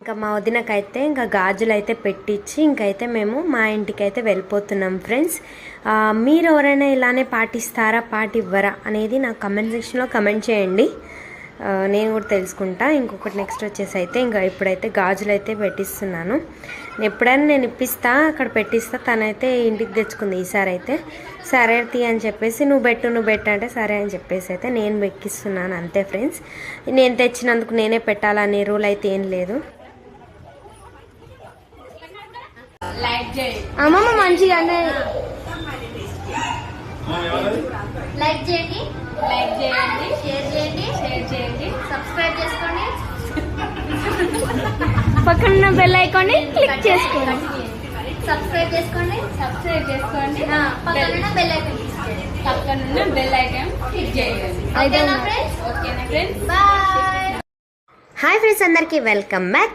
ఇంకా మా వదినకైతే ఇంకా గాజులు అయితే పెట్టించి ఇంకైతే మేము మా ఇంటికి అయితే వెళ్ళిపోతున్నాం ఫ్రెండ్స్. మీరు ఎవరైనా ఇలానే పాటిస్తారా పాటివ్వరా అనేది నాకు కమెంట్ సెక్షన్లో కమెంట్ చేయండి, నేను కూడా తెలుసుకుంటా. ఇంకొకటి నెక్స్ట్ వచ్చేసి అయితే ఇంకా ఇప్పుడైతే గాజులు అయితే పెట్టిస్తున్నాను. ఎప్పుడైనా నేను ఇప్పిస్తా అక్కడ పెట్టిస్తా, తనైతే ఇంటికి తెచ్చుకుంది ఈసారి అయితే. సరే తీ అని చెప్పేసి నువ్వు పెట్టు అంటే సరే అని చెప్పేసి అయితే నేను ఎక్కిస్తున్నాను అంతే ఫ్రెండ్స్. నేను తెచ్చినందుకు నేనే పెట్టాలనే రూల్ అయితే ఏం లేదు. అమ్మమ్మ మంచిగా లైక్ చేయండి, షేర్ చేయండి, సబ్స్క్రైబ్ చేసుకోండి, పక్కన బెల్ ఐకాన్ క్లిక్ చేసుకోండి. సబ్స్క్రైబ్ చేసుకోండి, పక్కన బెల్ ఐకాన్ క్లిక్ చేయండి. ఓకేనా ఫ్రెండ్స్? బాయ్. హాయ్ ఫ్రెండ్స్, అందరికీ వెల్కమ్ బ్యాక్.